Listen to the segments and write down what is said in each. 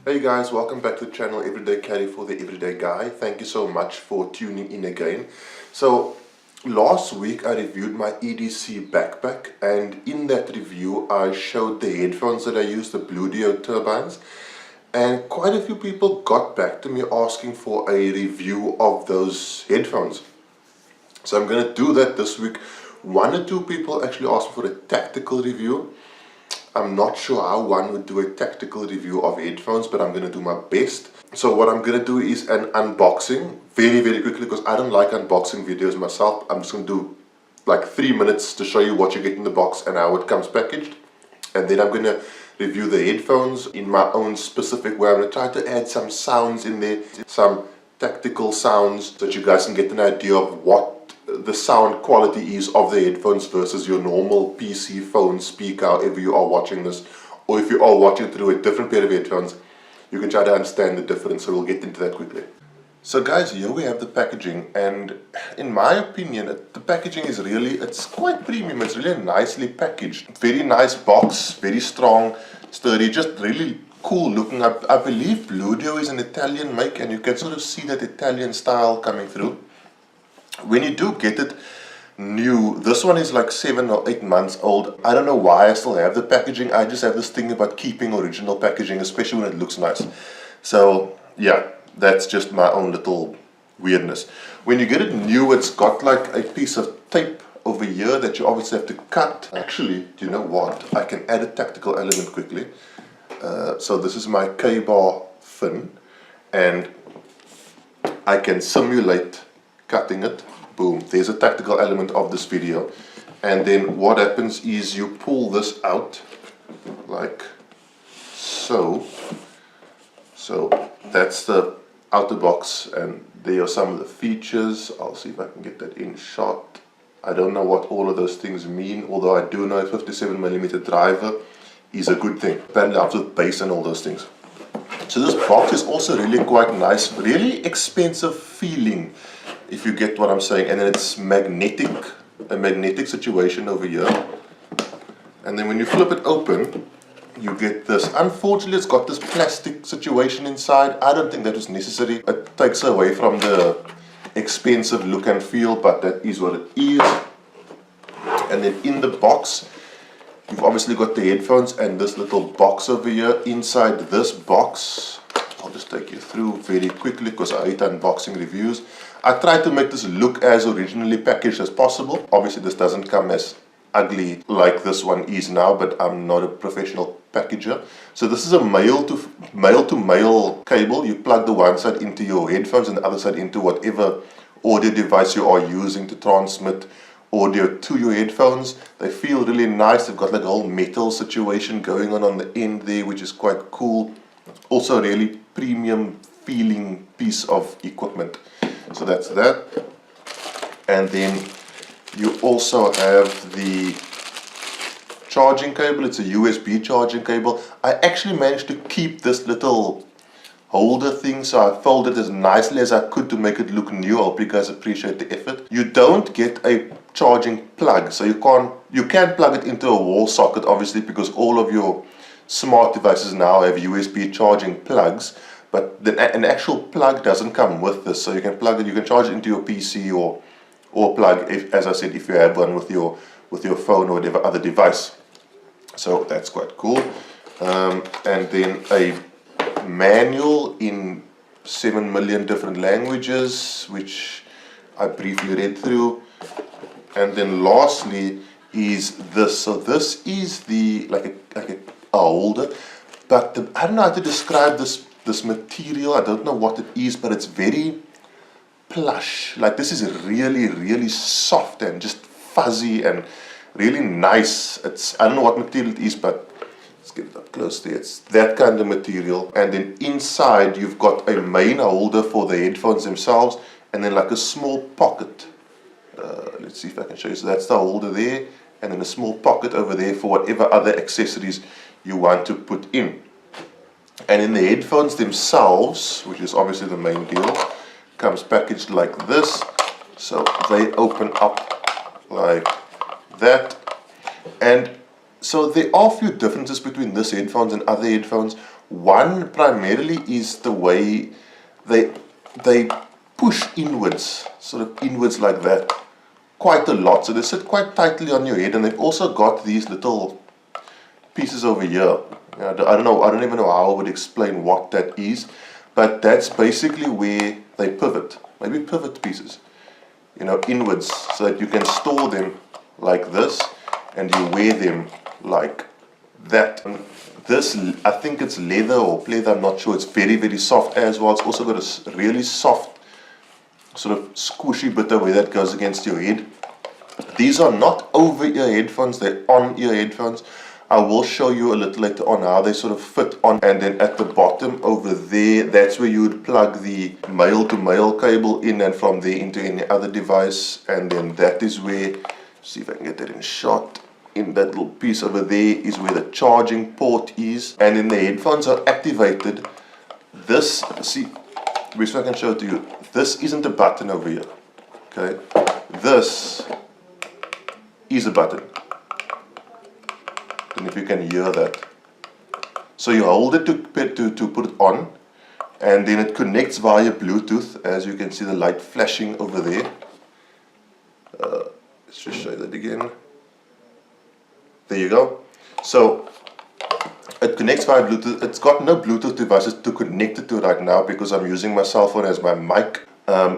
Hey guys, welcome back to the channel Everyday Carry for the Everyday Guy. Thank you so much for tuning in again. So last week I reviewed my EDC backpack, and in that review I showed the headphones that I use, the Blue Dio turbines, and quite a few people got back to me asking for a review of those headphones. So I'm going to do that this week. One or two people actually asked for a tactical review. I'm not sure how one would do a tactical review of headphones, but I'm going to do my best. So what I'm going to do is an unboxing very quickly, because I don't like unboxing videos myself. I'm just going to do like 3 minutes to show you what you get in the box and how it comes packaged. And then I'm going to review the headphones in my own specific way. I'm going to try to add some sounds in there, some tactical sounds, so that you guys can get an idea of what the sound quality is of the headphones versus your normal PC, phone, speaker, however you are watching this. Or if you are watching through a different pair of headphones, you can try to understand the difference, so we'll get into that quickly. So guys, here we have the packaging, and in my opinion, the packaging is really, it's quite premium. It's really nicely packaged. Very nice box, very strong, sturdy, just really cool looking. I believe Blue Dio is an Italian make, and you can sort of see that Italian style coming through. When you do get it new, this one is like 7 or 8 months old. I don't know why I still have the packaging. I just have this thing about keeping original packaging, especially when it looks nice. So yeah, that's just my own little weirdness. When you get it new, it's got like a piece of tape over here that you obviously have to cut. Actually, do you know what? I can add a tactical element quickly. So this is my K-bar fin, and I can simulate cutting it. Boom, there's a tactical element of this video. And then what happens is you pull this out like so. So that's the outer box, and there are some of the features. I'll see if I can get that in shot. I don't know what all of those things mean, although I do know a 57mm driver is a good thing. Apparently helps with bass and all those things. So this box is also really quite nice, really expensive feeling, if you get what I'm saying. And then it's magnetic, a magnetic situation over here. And then when you flip it open, you get this. Unfortunately, it's got this plastic situation inside. I don't think that was necessary. It takes away from the expensive look and feel, but that is what it is. And then in the box, you've obviously got the headphones and this little box over here. Inside this box, I'll just take you through very quickly because I hate unboxing reviews. I tried to make this look as originally packaged as possible. Obviously this doesn't come as ugly like this one is now, but I'm not a professional packager. So this is a male to male cable. You plug the one side into your headphones and the other side into whatever audio device you are using to transmit audio to your headphones. They feel really nice. They've got like a whole metal situation going on the end there, which is quite cool. Also a really premium feeling piece of equipment. So that's that. And then you also have the charging cable. It's a USB charging cable. I actually managed to keep this little holder thing, so I folded it as nicely as I could to make it look new. I hope you guys appreciate the effort. You don't get a charging plug, so you can plug it into a wall socket, obviously, because all of your smart devices now have USB charging plugs. But an actual plug doesn't come with this, so you can plug it. You can charge it into your PC or plug, if, as I said, if you have one with your phone or whatever other device. So that's quite cool. And then a manual in 7 million different languages, which I briefly read through. And then lastly is this. So this is the like a holder, but I don't know how to describe this material. I don't know what it is, but it's very plush. Like this is really soft and just fuzzy and really nice. I don't know what material it is, but let's get it up close there. It's that kind of material. And then inside you've got a main holder for the headphones themselves, and then like a small pocket. Let's see if I can show you. So that's the holder there, and then a small pocket over there for whatever other accessories you want to put in. And in the headphones themselves, which is obviously the main deal, comes packaged like this. So they open up like that. And So there are a few differences between this headphones and other headphones. One primarily is the way they they push inwards, sort of inwards like that, quite a lot. So they sit quite tightly on your head, and they've also got these little pieces over here. I don't know. I don't even know how I would explain what that is, but that's basically where they pivot. Maybe pivot pieces, inwards, so that you can store them like this, and you wear them like that. This, I think it's leather or pleather, I'm not sure. It's very, very soft as well. It's also got a really soft, sort of squishy bit where that goes against your head. These are not over-ear headphones, they're on-ear headphones. I will show you a little later on how they sort of fit on, and then at the bottom over there, that's where you would plug the male-to-male cable in, and from there into any other device. And then that is where, see if I can get that in shot, in that little piece over there is where the charging port is. And then the headphones are activated. This, see, wish I can show it to you. This isn't a button over here, okay? This is a button. And if you can hear that. So you hold it to put it on, and then it connects via Bluetooth, as you can see the light flashing over there. Let's just show that again. There you go. So it connects via Bluetooth. It's got no Bluetooth devices to connect it to right now because I'm using my cell phone as my mic.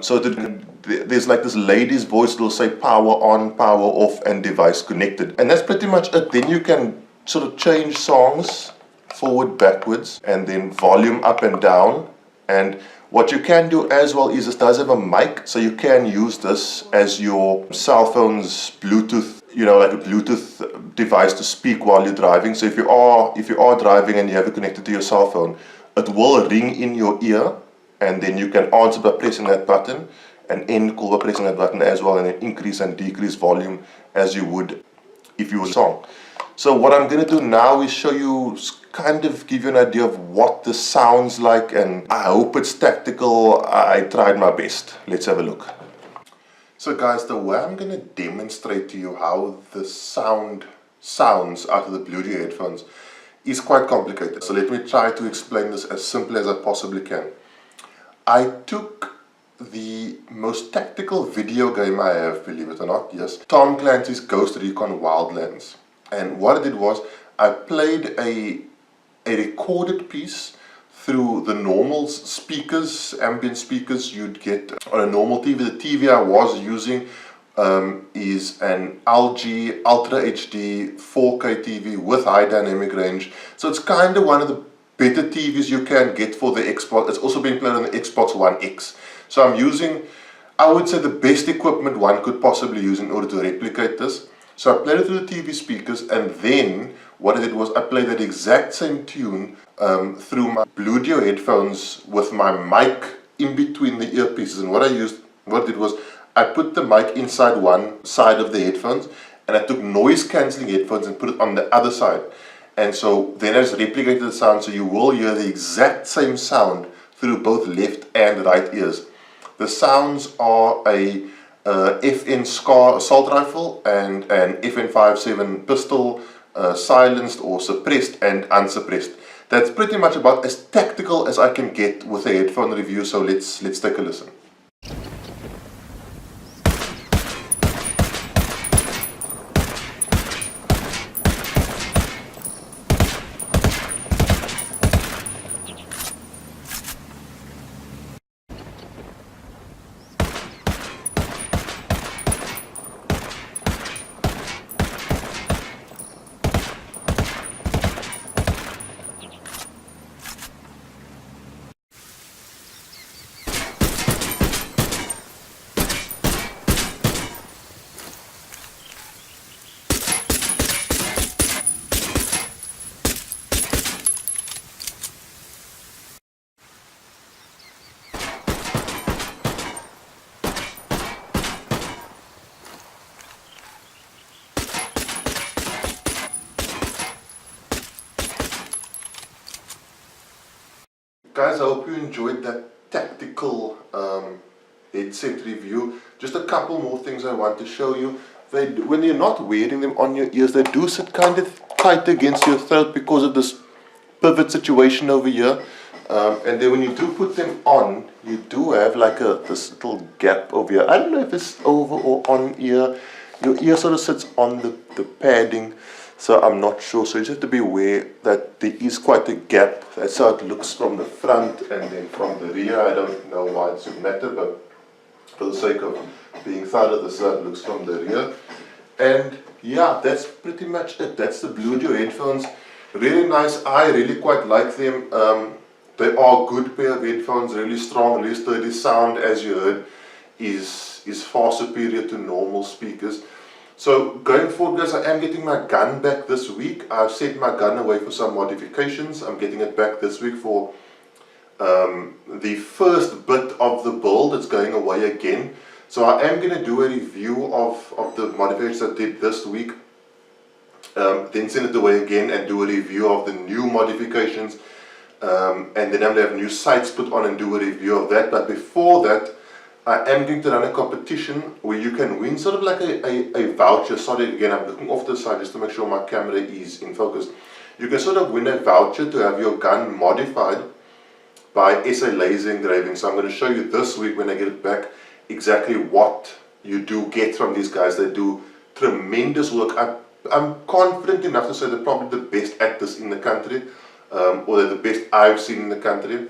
So there's like this lady's voice that will say power on, power off, and device connected. And that's pretty much it. Then you can sort of change songs forward, backwards, and then volume up and down. And what you can do as well is it does have a mic, so you can use this as your cell phone's Bluetooth, like a Bluetooth device to speak while you're driving. So if you are driving and you have it connected to your cell phone, it will ring in your ear, and then you can answer by pressing that button, and end call by pressing that button as well, and then increase and decrease volume as you would if you were a song. So what I'm going to do now is show you, kind of give you an idea of what this sounds like, and I hope it's tactical. I tried my best. Let's have a look. So guys, the way I'm going to demonstrate to you how the sounds out of the Bluetooth headphones is quite complicated. So let me try to explain this as simply as I possibly can. I took the most tactical video game I have, believe it or not, yes, Tom Clancy's Ghost Recon Wildlands. And what I did was, I played a recorded piece through the normal speakers, ambient speakers you'd get on a normal TV. The TV I was using is an LG Ultra HD 4K TV with high dynamic range. So it's kind of one of the better TVs you can get for the Xbox. It's also being played on the Xbox One X. So I'm using, I would say, the best equipment one could possibly use in order to replicate this. So I played it through the TV speakers, and then what I did was I played that exact same tune through my Bluetooth headphones with my mic in between the earpieces. And what I did was I put the mic inside one side of the headphones, and I took noise cancelling headphones and put it on the other side. And so then I just replicated the sound, so you will hear the exact same sound through both left and right ears. The sounds are a FN SCAR assault rifle and an FN 5.7 pistol, silenced or suppressed and unsuppressed. That's pretty much about as tactical as I can get with a headphone review, so let's take a listen. Guys, I hope you enjoyed that tactical headset review. Just a couple more things I want to show you. when you're not wearing them on your ears, they do sit kind of tight against your throat because of this pivot situation over here. And then when you do put them on, you do have like this little gap over here. I don't know if it's over or on ear. Your ear sort of sits on the padding, so I'm not sure. So you just have to be aware that there is quite a gap. That's how it looks from the front and then from the rear. I don't know why it should matter, but for the sake of being thorough, this is how it looks from the rear. And yeah, that's pretty much it. That's the Blue Duo headphones. Really nice. I really quite like them. They are good pair of headphones, really strong, really sturdy. Sound, as you heard, is far superior to normal speakers. So going forward, guys, I am getting my gun back this week. I've sent my gun away for some modifications. I'm getting it back this week for the first bit of the build. It's going away again. So I am going to do a review of the modifications I did this week. Then send it away again and do a review of the new modifications. And then I'm going to have new sights put on and do a review of that. But before that, I am going to run a competition where you can win sort of like a voucher. Sorry, again, I'm looking off the side just to make sure my camera is in focus. You can sort of win a voucher to have your gun modified by SA Laser Engraving. So I'm going to show you this week when I get it back exactly what you do get from these guys. They do tremendous work. I'm confident enough to say they're probably the best at this in the country, or they're the best I've seen in the country.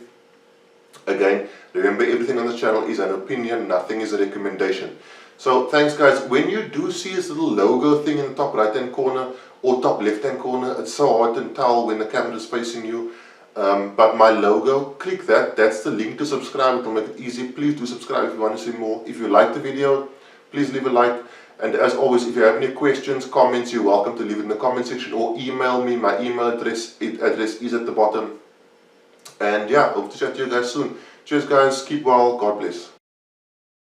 Again, remember, everything on the channel is an opinion, nothing is a recommendation. So thanks, guys. When you do see this little logo thing in the top right hand corner or top left hand corner, it's so hard to tell when the camera is facing you, but my logo, click that. That's the link to subscribe. It will make it easy. Please do subscribe if you want to see more. If you like the video, please leave a like. And as always, if you have any questions, comments, you're welcome to leave it in the comment section or email me. My email address is at the bottom. And yeah, hope to chat to you guys soon. Cheers, guys. Keep well. God bless.